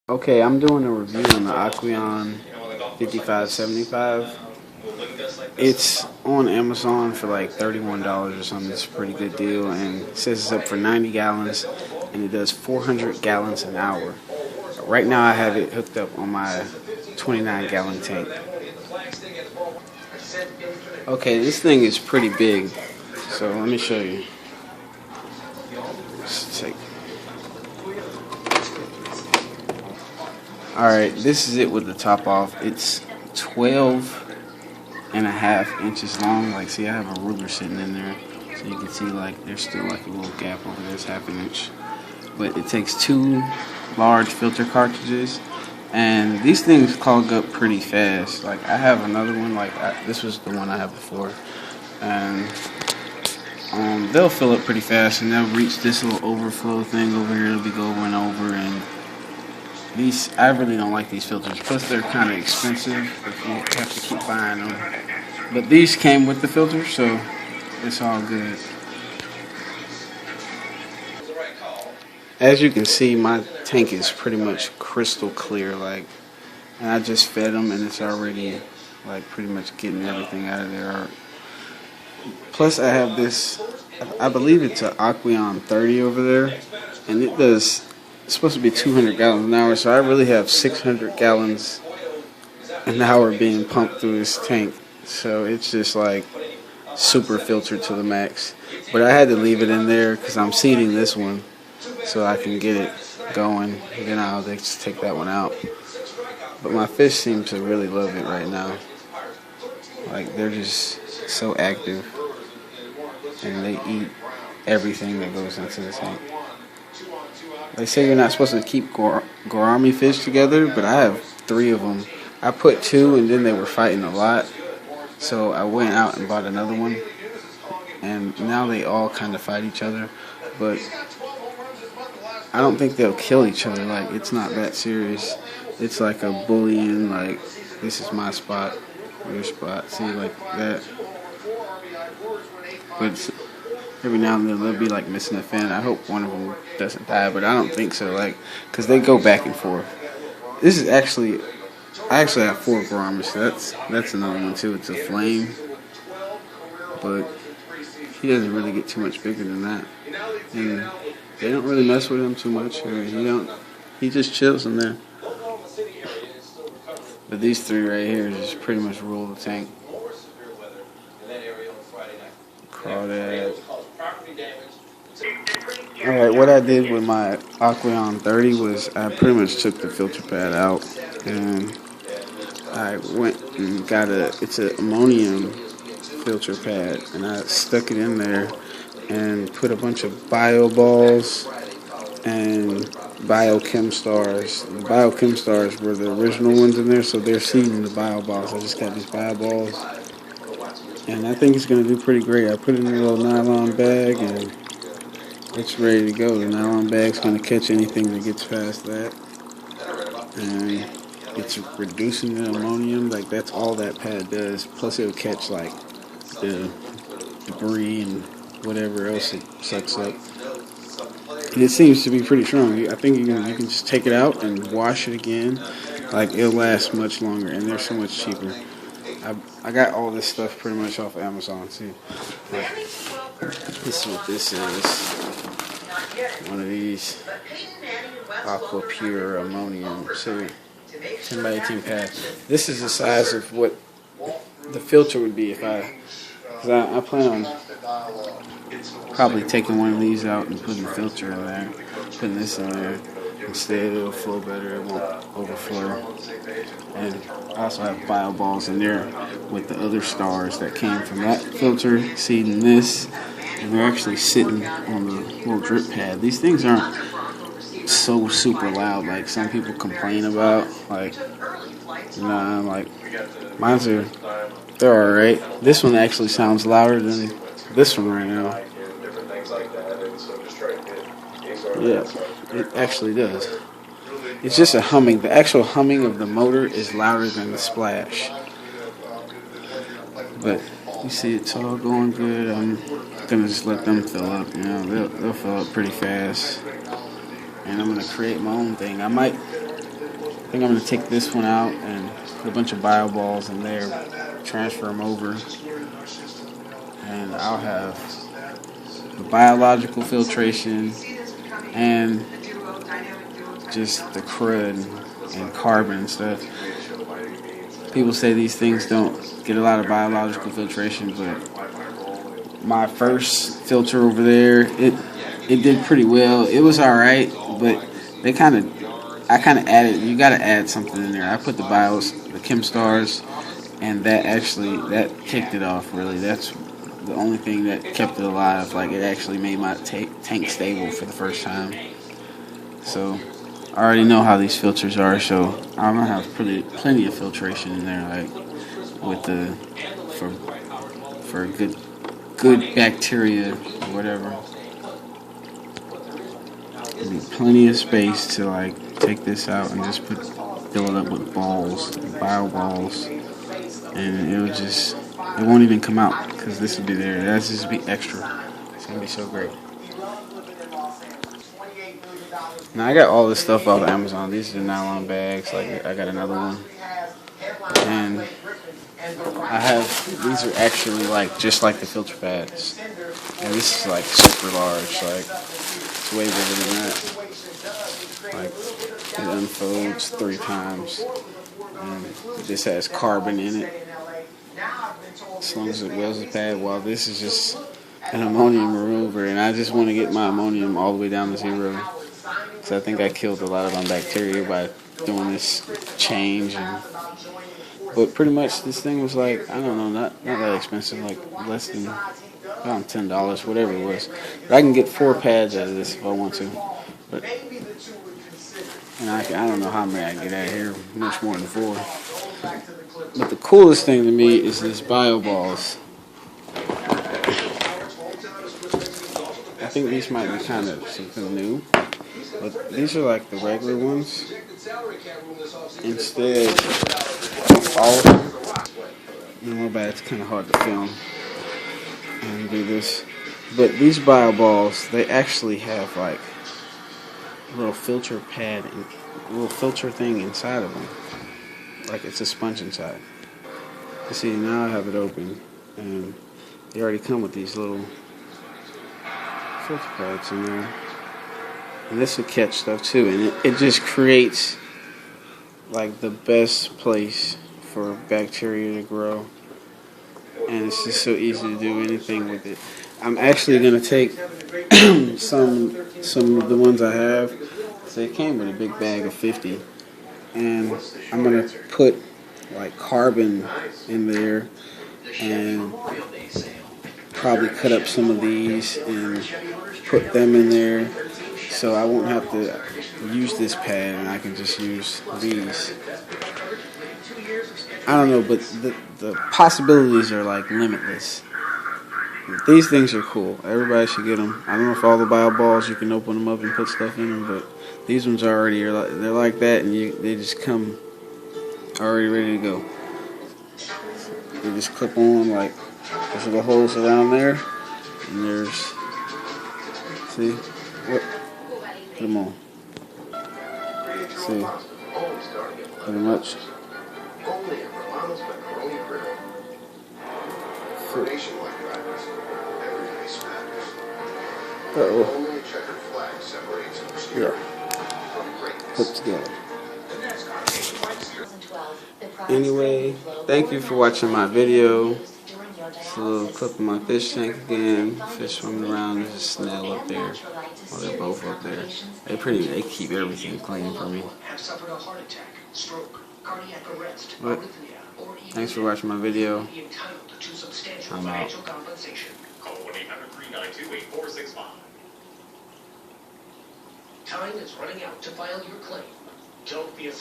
Okay, I'm doing a review on the Aqueon 5575. It's on Amazon for like $31 or something. It's a pretty good deal, and it says it's up for 90 gallons, and it does 400 gallons an hour. Right now I have it hooked up on my 29-gallon tank. Okay, this thing is pretty big, so let me show you. Alright, this is it with the top off. It's 12.5 inches long. Like, see, I have a ruler sitting in there, so you can see like there's still like a little gap over there. It's half an inch. But it takes 2 large filter cartridges, and these things clog up pretty fast. Like, I have another one, this was the one I had before, and they'll fill up pretty fast, and they'll reach this little overflow thing over here. It'll be going over, and I really don't like these filters. Plus, they're kind of expensive if you have to keep buying them. But these came with the filter, so it's all good. As you can see, my tank is pretty much crystal clear. And I just fed them, and it's already pretty much getting everything out of there. Plus, I have this. I believe it's an Aqueon 30 over there, and it's supposed to be 200 gallons an hour, so I really have 600 gallons an hour being pumped through this tank. So it's just super filtered to the max. But I had to leave it in there because I'm seeding this one so I can get it going. And then I'll just take that one out. But my fish seem to really love it right now. They're just so active, and they eat everything that goes into the tank. They say you're not supposed to keep gourami fish together, but I have 3 of them. I put 2, and then they were fighting a lot, so I went out and bought another one, and now they all kind of fight each other, but I don't think they'll kill each other. It's not that serious. It's like a bullying, this is my spot, your spot, see, like that. But every now and then they'll be missing a fin. I hope one of them doesn't die, but I don't think so. Because they go back and forth. I actually have 4 gouramis. So that's another one too. It's a flame, but he doesn't really get too much bigger than that, and they don't really mess with him too much. He just chills in there. But these 3 right here just pretty much rule the tank. Crawdad. Alright, what I did with my Aqueon 30 was I pretty much took the filter pad out, and I went and got it's an ammonium filter pad, and I stuck it in there and put a bunch of bio balls and biochem stars. The biochem stars were the original ones in there, so they're seeding the bio balls. I just got these bio balls, and I think it's going to do pretty great. I put it in a little nylon bag, and it's ready to go. The nylon bag's going to catch anything that gets past that, and it's reducing the ammonium. That's all that pad does. Plus, it'll catch the debris and whatever else it sucks up. And it seems to be pretty strong. I think you can just take it out and wash it again. It'll last much longer, and they're so much cheaper. I got all this stuff pretty much off of Amazon too. This is what this is. One of these Aqua Pure ammonium. So 10 by 18 pad. This is the size of what the filter would be because I plan on probably taking one of these out and putting the filter in there, putting this in there. Instead, it'll flow better, it won't overflow. And I also have bio balls in there with the other stars that came from that filter, seeding this, and they're actually sitting on the little drip pad. These things aren't so super loud like some people complain about. Mine's they're alright. This one actually sounds louder than this one right now. Yeah, it actually does. It's just a humming. The actual humming of the motor is louder than the splash. But you see, it's all going good. I'm gonna just let them fill up. They'll fill up pretty fast. And I'm gonna create my own thing. I might think I'm going to take this one out and put a bunch of bio balls in there, transfer them over, and I'll have the biological filtration and just the crud and carbon and stuff. People say these things don't get a lot of biological filtration, but my first filter over there, it did pretty well. It was alright, but I kind of added, you gotta add something in there. I put the BIOS, the ChemStars, and that kicked it off really. That's the only thing that kept it alive. Like, it actually made my tank stable for the first time. So I already know how these filters are, so I'm gonna have plenty of filtration in there, like with the for good bacteria or whatever. There'll be plenty of space to like take this out and just fill it up with balls, bio balls, and it won't even come out because this will be there. That's just be extra. It's gonna be so great. Now I got all this stuff off of Amazon. These are the nylon bags. Like, I got another one, and these are actually like just like the filter pads, and this is like super large. Like, it's way bigger than that. Like, it unfolds 3 times, and this has carbon in it as long as it wears the pad. While this is just an ammonium remover, and I just want to get my ammonium all the way down to 0. So I think I killed a lot of my bacteria by doing this change. But pretty much this thing was like, I don't know, not that expensive, like less than around $10, whatever it was. But I can get 4 pads out of this if I want to. But and I don't know how many I can get out of here, much more than 4. But the coolest thing to me is this bio balls. I think these might be kind of something new. But these are like the regular ones. Instead, all of them. My bad, it's kind of hard to film and do this. But these bio balls, they actually have like a little filter pad, a little filter thing inside of them. Like, it's a sponge inside. You see, now I have it open, and they already come with these little filter pads in there. And this will catch stuff too, and it just creates like the best place for bacteria to grow, and it's just so easy to do anything with it. I'm actually going to take some of the ones I have. So it came with a big bag of 50, and I'm going to put like carbon in there and probably cut up some of these and put them in there. So I won't have to use this pad, and I can just use these. I don't know, but the possibilities are like limitless. These things are cool. Everybody should get them. I don't know if all the bio balls you can open them up and put stuff in them, but these ones already they're like that, and they just come already ready to go. They just clip on, like there's little holes around there, and there's what. Put them on. See, pretty much. Yeah. Put together. Anyway, thank you for watching my video. Just a little clip of my fish tank again. Fish swimming around. There's a snail up there. Well, they're both up there. They keep everything clean for me. But thanks for watching my video. I'm out. Time is running out to file your claim. Don't be a